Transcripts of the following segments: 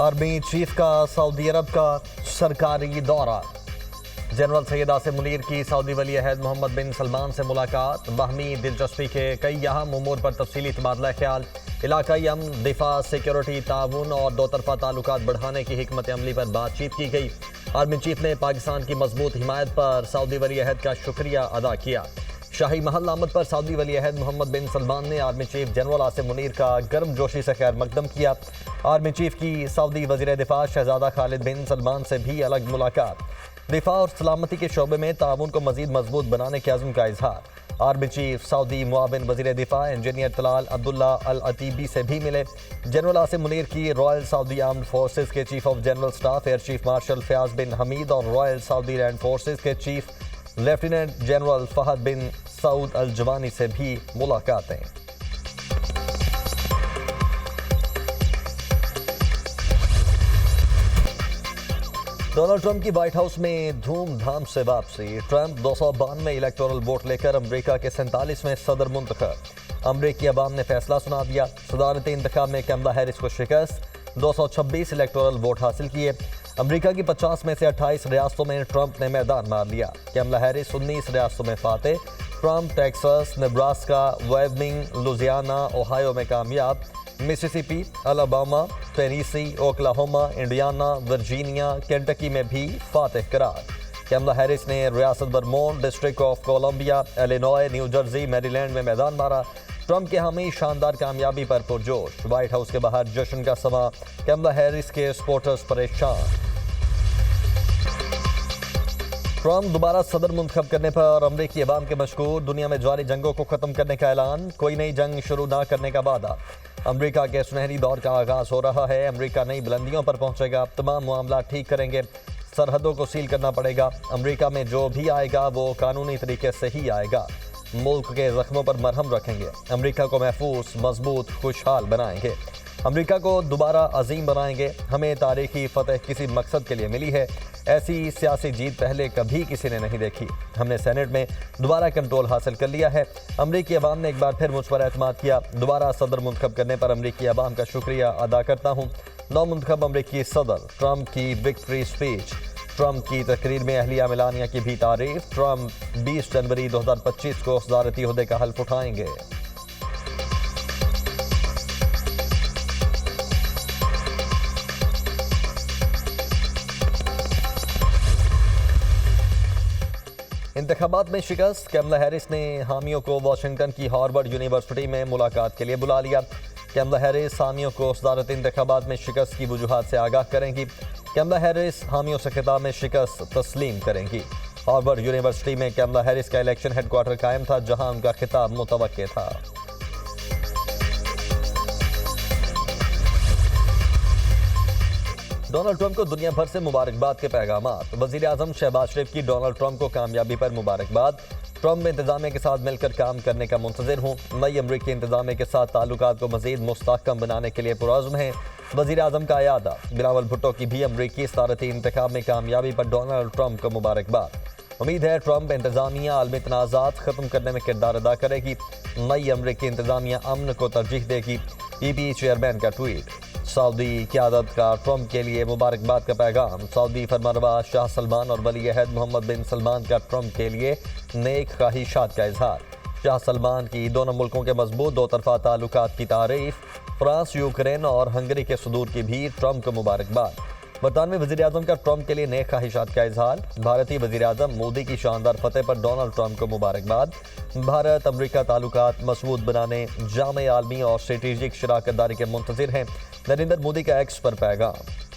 Army chief का Saudi अरब का सरकारी दौरा। जनरल सैयद आसिम मुनीर की सऊदी वली अहद मोहम्मद बिन सलमान से मुलाकात। बाहमी दिलचस्पी के कई अहम उमूर पर तफसीली तबादला ख्याल। इलाकाई अमन, दिफा, सिक्योरिटी, ताउन और दो तरफा ताल्लुकात बढ़ाने की हिकमत अमली पर बातचीत की गई। आर्मी चीफ ने पाकिस्तान की मजबूत हिमायत पर सऊदी वली अहद का शुक्रिया अदा किया। शाही महल आमद पर सऊदी वली अहद मोहम्मद बिन सलमान ने army chief general Asim Munir का गर्म जोशी से खैर मकदम किया। आर्मी चीफ की सऊदी वज़ीर दिफा शहजादा खालिद बिन सलमान से भी अलग मुलाकात। दिफा और सलामती के शोबे में ताउन को मजीद मजबूत बनाने के अज़्म का इजहार। आर्मी चीफ सऊदी मुआविन वज़ीर दिफा engineer Talal Abdullah Al Otaibi से भी मिले। जनरल आसिम मुनीर की रॉयल सऊदी आर्म्ड फोर्सेज के chief of general staff air chief marshal Fayyaz bin Hamid और रॉयल सऊदी लैंड फोर्सेज के chief lieutenant general Fahd bin Saud Al जवानी से भी मुलाकातें। डोनाल्ड ट्रंप की व्हाइट हाउस में धूमधाम से वापसी। ट्रंप 292 इलेक्टोरल वोट लेकर अमेरिका के 47वें सदर मुंतखब। अमेरिकी अवाम ने फैसला सुना दिया। सदारती इंतखाब में कमला हैरिस को शिकस्त। 226 इलेक्टोरल वोट हासिल किए। अमेरिका की 50 में से 28 रियासतों में ट्रंप ने मैदान मार लिया। कमला हैरिस 19 रियासतों में फाते। Trump Texas, Nebraska, Wyoming, Louisiana, Ohio में कामयाब। Mississippi, Alabama, Tennessee, Oklahoma, Indiana, Virginia, Kentucky में भी फातेह करार। कमला हैरिस ने रियासत Vermont, District of Columbia, Illinois, New Jersey, Maryland में मैदान मारा। ट्रंप के हामी शानदार कामयाबी पर पुरजोश। व्हाइट हाउस के बाहर जश्न का समा। कमला हैरिस के सपोर्टर्स परेशान। ट्रंप दोबारा सदर मुंतखब करने पर अमरीकी अवाम के मशकूर। दुनिया में जारी जंगों को खत्म करने का ऐलान। कोई नई जंग शुरू न करने का वादा। अमरीका के सुनहरी दौर का आगाज हो रहा है। अमरीका नई बुलंदियों पर पहुंचेगा। तमाम मामला ठीक करेंगे। सरहदों को सील करना पड़ेगा। अमरीका में जो भी आएगा वो कानूनी तरीके से ही आएगा। मुल्क के जख्मों पर मरहम रखेंगे। अमरीका को महफूज, मजबूत, खुशहाल बनाएंगे। अमरीका को दोबारा अजीम बनाएंगे। हमें तारीखी फतह किसी मकसद के लिए मिली है। ऐसी सियासी जीत पहले कभी किसी ने नहीं देखी। हमने सेनेट में दोबारा कंट्रोल हासिल कर लिया है। अमरीकी अवाम ने एक बार फिर मुझ पर एतमाद किया। दोबारा सदर मुंतखब करने पर अमरीकी अवाम का शुक्रिया अदा करता हूँ। नौ मुंतखब अमरीकी सदर। ट्रंप की विक्ट्री स्पीच। ट्रंप की तकरीर में अहलिया मिलानिया की भी तारीफ। ट्रंप 20 जनवरी 2025 को सदारती ओहदे का हल्फ उठाएंगे। इंतखाबात में शिकस्त। कमला हैरिस ने हामियों को वाशिंगटन की हार्वर्ड यूनिवर्सिटी में मुलाकात के लिए बुला लिया। कमला हैरिस हामियों को सदारती इंतखाबात में शिकस्त की वजूहात से आगाह करेंगी। कमला हैरिस हामियों से खिताब में शिकस्त तस्लीम करेंगी। हार्वर्ड यूनिवर्सिटी में कमला हैरिस का इलेक्शन हेडक्वार्टर कायम था, जहां उनका खिताब मुतवक्के था। डोनाल्ड ट्रंप को दुनिया भर से मुबारकबाद के पैगामात। वज़ीर आज़म शहबाज शरीफ की डोनाल्ड ट्रंप को कामयाबी पर मुबारकबाद। ट्रंप इंतजामिया के साथ मिलकर काम करने का मुंतज़िर हूँ। नई अमरीकी इंतजामिया के साथ ताल्लुकात को मज़ीद मुस्तहकम बनाने के लिए पुरअज़्म है। वज़ीर आज़म का अयादा। बिलावल भुट्टो की भी अमरीकी सदारती इंतखाब में कामयाबी पर डोनाल्ड ट्रंप को मुबारकबाद। उम्मीद है ट्रंप इंतजामिया आलमी तनाज़ात ख़त्म करने में किरदार अदा करेगी। नई अमरीकी इंतजामिया अमन को तरजीह देगी। पीपी चेयरमैन का ट्वीट। सऊदी क़यादत का ट्रंप के लिए मुबारकबाद का पैगाम। सऊदी फरमानरवा शाह सलमान और वली अहद मोहम्मद बिन सलमान का ट्रंप के लिए नेक ख्वाहिशात का इजहार। शाह सलमान की दोनों मुल्कों के मजबूत दो तरफा ताल्लुकात की तारीफ। फ्रांस, यूक्रेन और हंगरी के सदूर की भी ट्रंप को मुबारकबाद। बरतानवी वज़ीर आज़म का ट्रंप के लिए नेक ख्वाहिशात का इजहार। भारतीय वज़ीर आज़म मोदी की शानदार फतेह पर डोनाल्ड ट्रंप को मुबारकबाद। भारत अमरीका ताल्लुकात मजबूत बनाने जामे आलमी और स्ट्रेटेजिक शराकत दारी के मुंतज़िर हैं। नरेंद्र मोदी का एक्स पर पैगाम।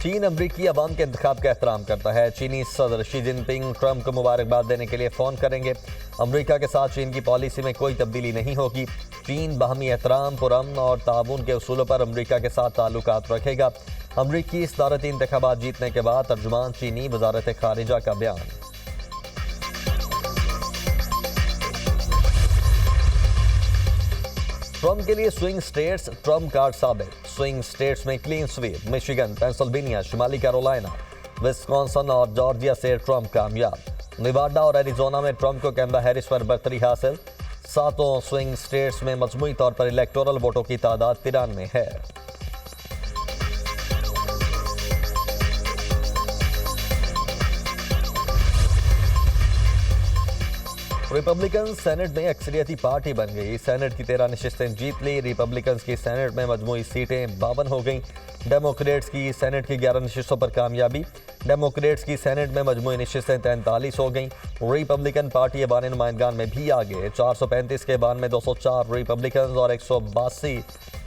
चीन अमरीकी अवाम के इंतखाब का एहतराम करता है। चीनी सदर शी जिनपिंग ट्रंप को मुबारकबाद देने के लिए फ़ोन करेंगे। अमरीका के साथ चीन की पॉलिसी में कोई तब्दीली नहीं होगी। चीन बाहमी एहतराम, पुरअमन और ताउन के उसूलों पर अमरीका के साथ ताल्लुकात रखेगा। अमरीकी सदारती इंतखाबात जीतने के बाद तर्जुमान चीनी वजारत खारिजा का बयान। ट्रंप के लिए स्विंग स्टेट्स ट्रंप कार्ड साबित। स्विंग स्टेट्स में क्लीन स्वीप। मिशिगन, पेंसिल्वेनिया, शुमाली कैरोलिना, विस्कॉन्सन और जॉर्जिया से ट्रंप कामयाब। नेवाडा और एरिजोना में ट्रंप को कैमला हैरिस पर बरतरी हासिल। सातों स्विंग स्टेट्स में मजमूई तौर पर इलेक्टोरल वोटों की तादाद 93 है। रिपब्लिकन सेनेट में अक्सरियती पार्टी बन गई। सेनेट की 13 नशिस्तें जीत ली। रिपब्लिकन की सेनेट में मजमूई सीटें 52 हो गईं। डेमोक्रेट्स की सेनेट की 11 नशिस्तों पर कामयाबी। डेमोक्रेट्स की सेनेट में मजमूई नशिस्तें 43 हो गईं। रिपब्लिकन पार्टी ऐवान नुमाइंदगान में भी आगे। 435 के ऐवान में 204 रिपब्लिकन और 182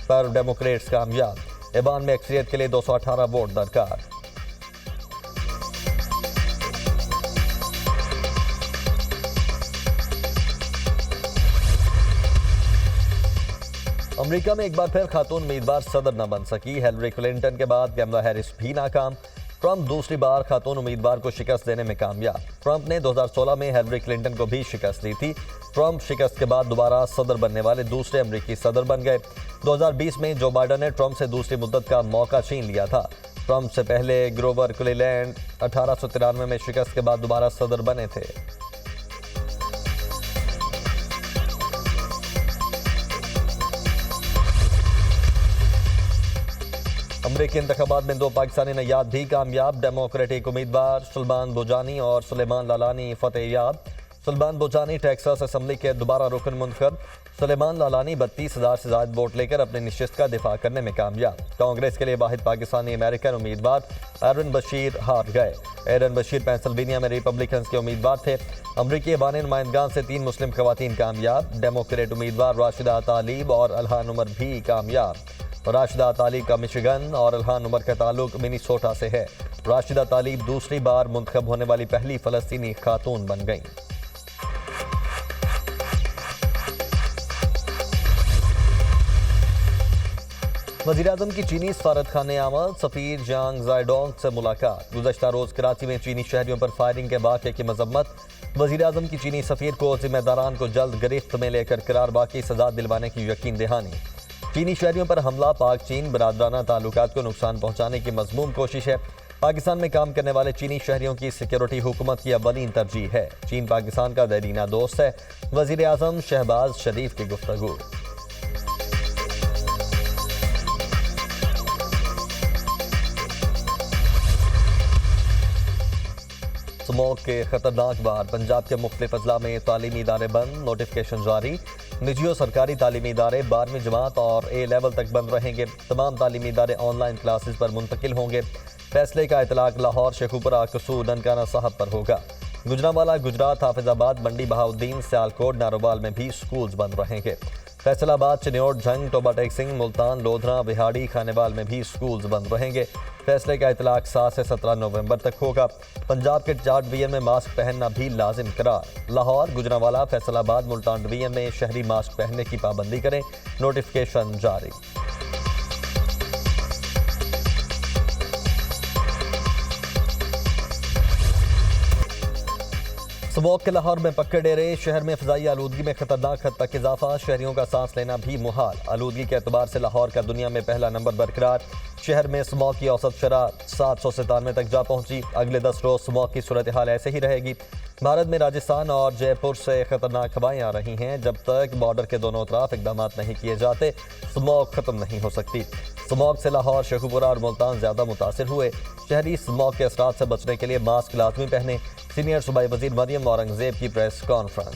पर डेमोक्रेट्स कामयाब। ऐवान में अक्सरियत के लिए 218 वोट दरकार। अमेरिका में एक बार फिर खातून उम्मीदवार सदर न बन सकी। हिलरी क्लिंटन के बाद कैमला हैरिस भी नाकाम। ट्रंप दूसरी बार खातून उम्मीदवार को शिकस्त देने में कामयाब। ट्रंप ने 2016 में हिलरी क्लिंटन को भी शिकस्त दी थी। ट्रंप शिकस्त के बाद दोबारा सदर बनने वाले दूसरे अमेरिकी सदर बन गए। 2020 में जो बाइडेन ने ट्रंप से दूसरी मुद्दत का मौका छीन लिया था। ट्रंप से पहले ग्रोवर क्लीलैंड 1893 में शिकस्त के बाद दोबारा सदर बने थे। अमेरिकी इंतखाबात में 2 पाकिस्तानी नयाद भी कामयाब। डेमोक्रेटिक उम्मीदवार सुलेमान बोजानी और सुलेमान लालानी फतेहयाब। सुलेमान बोजानी टेक्सास असेंबली के दोबारा रुकन मुंतखब। सुलेमान लालानी 32,000 से ज्यादा वोट लेकर अपनी निशिस्त का दिफा करने में कामयाब। कांग्रेस के लिए वाहिद पाकिस्तानी अमेरिकन उम्मीदवार एरन बशीर हार गए। एरन बशीर पेंसिल्वेनिया में रिपब्लिकन के उम्मीदवार थे। अमरीकी ऐवान नुमाइंदगान से 3 मुस्लिम खवातीन कामयाब। डेमोक्रेट उम्मीदवार राशिदा तालिब और अल्हान उमर भी कामयाब। राशिदा तालिब का मिशिगन और अल्हान उमर का ताल्लुक मिनीसोटा से है। राशिदा तालिब दूसरी बार मुंतखब होने वाली पहली फलस्तीनी खातून बन गईं। वज़ीर-ए-आज़म की चीनी सफारत खाने आमद। सफीर जांग जायडोंग से मुलाकात। गुज़श्ता रोज कराची में चीनी शहरियों पर फायरिंग के वाक़े की मजम्मत। वज़ीर-ए-आज़म की चीनी सफीर को जिम्मेदारान को जल्द गिरफ्त में लेकर करार बाकी सजा दिलवाने की यकीन दहानी। चीनी शहरियों पर हमला पाक चीन बरादराना ताल्लुकात को नुकसान पहुंचाने की मज़मूम कोशिश है। पाकिस्तान में काम करने वाले चीनी शहरियों की सिक्योरिटी हुकूमत की अव्वलीन तरजीह है। चीन पाकिस्तान का देरीना दोस्त है। वज़ीर-ए-आज़म शहबाज शरीफ की गुफ्तगू। स्मोक के खतरनाक बार। पंजाब के मुख्तलिफ अजला में तालीमी इदारे बंद। नोटिफिकेशन जारी। निजी और सरकारी तालीमी इदारे 12वीं जमात और ए लेवल तक बंद रहेंगे। तमाम तालीमी इदारे ऑनलाइन क्लासेस पर मुंतकिल होंगे। फैसले का इतलाक लाहौर, शेखुपुरा, कसूर, ननकाना साहब पर होगा। गुजरांवाला, गुजरात, हाफिजाबाद, मंडी बहाउद्दीन, सियालकोट, नारोवाल में भी स्कूल्स बंद रहेंगे। फैसलाबाद, चिन्योट, झंग, टोबा टेक्सिंग, मुल्तान, लोधरा, विहाड़ी, खानेवाल में भी स्कूल्स बंद रहेंगे। फैसले का इतलाक 7 से 17 नवंबर तक होगा। पंजाब के 4 डिवीजन में मास्क पहनना भी लाजिम करार। लाहौर, गुजरांवाला, फैसलाबाद, मुल्तान डिवीजन में शहरी मास्क पहनने की पाबंदी करें। नोटिफिकेशन जारी। स्मोक के लाहौर में पक्के डेरे। शहर में फ़िज़ाई आलूदगी में खतरनाक हद तक इजाफा। शहरियों का सांस लेना भी मुहाल। आलूदगी के एतबार से लाहौर का दुनिया में पहला नंबर बरकरार। शहर में स्मोक की औसत शरह 797 तक जा पहुंची। अगले 10 रोज स्मोक की सूरत हाल ऐसे ही रहेगी। भारत में राजस्थान और जयपुर से खतरनाक हवाएं आ रही हैं। जब तक बॉर्डर के दोनों तरफ इकदाम नहीं किए जाते, स्मोक खत्म नहीं हो सकती। स्मोक से लाहौर, शेखुपुरा और मुल्तान ज्यादा मुतासिर हुए। शहरी स्मोक के असरात से बचने के लिए मास्क लाजमी पहने। सीनियर सूबाई वजीर मरियम औरंगजेब की प्रेस कॉन्फ्रेंस।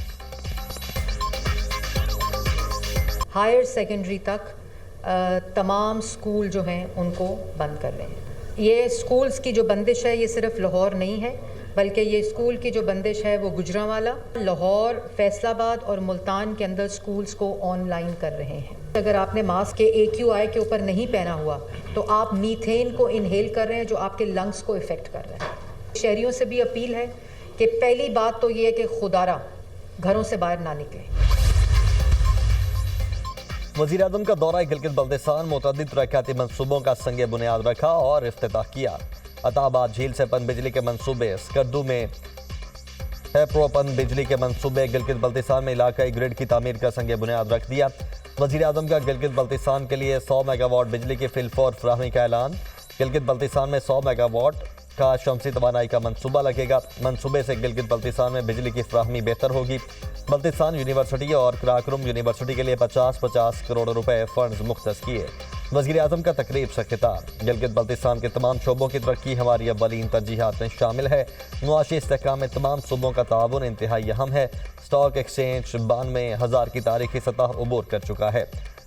हायर सेकेंडरी तक तमाम स्कूल जो हैं उनको बंद कर रहे हैं। ये स्कूल्स की जो बंदिश है ये सिर्फ लाहौर नहीं है, बल्कि ये स्कूल की जो बंदिश है वो गुजरांवाला, लाहौर, फैसलाबाद और मुल्तान के अंदर स्कूल्स को ऑनलाइन कर रहे हैं। अगर आपने मास्क के AQI के ऊपर नहीं पहना हुआ तो आप मीथेन को इनहेल कर रहे हैं जो आपके लंग्स को इफ़ेक्ट कर रहा है। शहरियों से भी अपील है कि पहली बात तो ये है कि खुदारा घरों से बाहर ना निकले। वज़ीर-ए-आज़म का दौरा गिलगित बल्तिस्तान। मुतअद्दिद तरक्याती मंसूबों का संग बुनियाद रखा और इफ्तिताह किया। अताबाद झील से पन बिजली के मंसूबे। स्कर्दू में हैप्रो पन बिजली के मंसूबे। गिलगित बल्तिस्तान में इलाकाई ग्रिड की तामीर का संग बुनियाद रख दिया। वज़ीर-ए-आज़म का गिलगित बल्तिस्तान के लिए 100 मेगावाट बिजली की फिलफौर फराहमी का ऐलान। गिलगित बल्तिस्तान में 100 मेगावाट का शमसी तवानाई का मंसूबा लगेगा। मंसूबे से गिलगित बल्तिस्तान में बिजली की फ्राहमी बेहतर होगी। बल्तिस्तान यूनिवर्सिटी और कराकोरम यूनिवर्सिटी के लिए 50-50 करोड़ रुपए फंड्स मुख्तस किए। वज़ीर आज़म का तकरीब से खिताब। गिलगित बल्तिस्तान के तमाम शोबों की तरक्की हमारी अव्वलीन तरजीहात में शामिल है। मुआशी इस्तेहकाम में तमाम सूबों का ताउन इंतहाई अहम है। स्टॉक एक्सचेंज 92,000 की तारीखी सतह उबूर कर चुका है।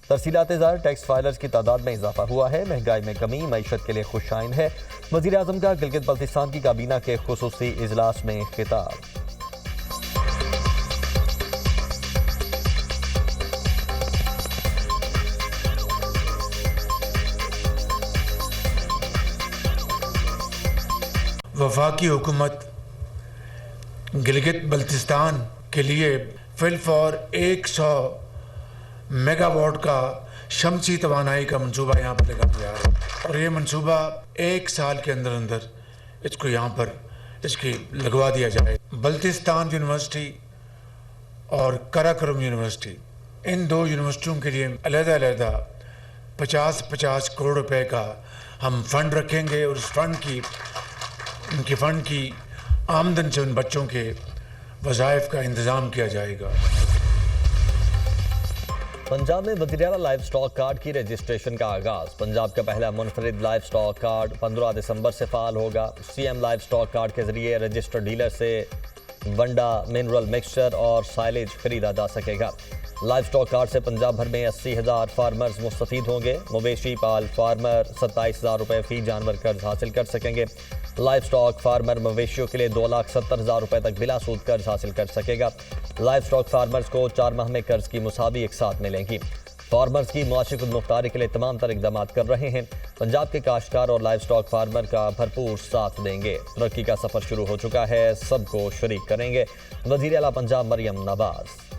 तरसीलात ज़र टैक्स फाइलर्स की तादाद में इजाफा हुआ है। महंगाई में कमी मईशत के लिए खुशाइन है। वज़ीर आज़म का गिलगित बल्तिस्तान की काबीना के खुसूसी इजलास में खिताब। वफाकी हुकूमत गिलगित बल्तिस्तान के लिए फिलफॉर 100 मेगावाट का शमसी तवानाई का मंसूबा यहाँ पर लगा दिया है और ये मंसूबा 1 साल के अंदर अंदर इसको यहाँ पर इसकी लगवा दिया जाए। बल्तिस्तान यूनिवर्सिटी और कराकोरम यूनिवर्सिटी, इन 2 यूनिवर्सिटियों के लिए अलग-अलग 50-50 करोड़ रुपए का हम फंड रखेंगे और उस उनकी फ़ंड की आमदन से उन बच्चों के वज़ाइफ का इंतज़ाम किया जाएगा। पंजाब में वज़ीर-ए-आला लाइव स्टॉक कार्ड की रजिस्ट्रेशन का आगाज़। पंजाब का पहला मुनफरिद लाइव स्टॉक कार्ड 15 दिसंबर से फ़ाल होगा। सीएम लाइव स्टॉक कार्ड के जरिए रजिस्टर्ड डीलर से वंडा, मिनरल मिक्सचर और साइलेज खरीदा जा सकेगा। लाइव स्टॉक कार्ड से पंजाब भर में 80,000 फार्मर्स मुस्तफीद होंगे। मवेशी पाल फार्मर 27,000 रुपये फी जानवर कर्ज हासिल कर सकेंगे। लाइव स्टॉक फार्मर मवेशियों के लिए 2,70,000 रुपये तक बिला सूद कर्ज हासिल कर सकेगा। लाइव स्टॉक फार्मर्स को 4 माह में कर्ज की मुसावी एक साथ मिलेंगी। फार्मर्स की मुआशी खुदमुख्तारी के लिए तमाम तर इक़दाम कर रहे हैं। पंजाब के काश्तकार और लाइव स्टॉक फार्मर का भरपूर साथ देंगे। तरक्की का सफ़र शुरू हो चुका है, सबको शरीक करेंगे। वज़ीर-ए-आला पंजाब मरियम नवाज।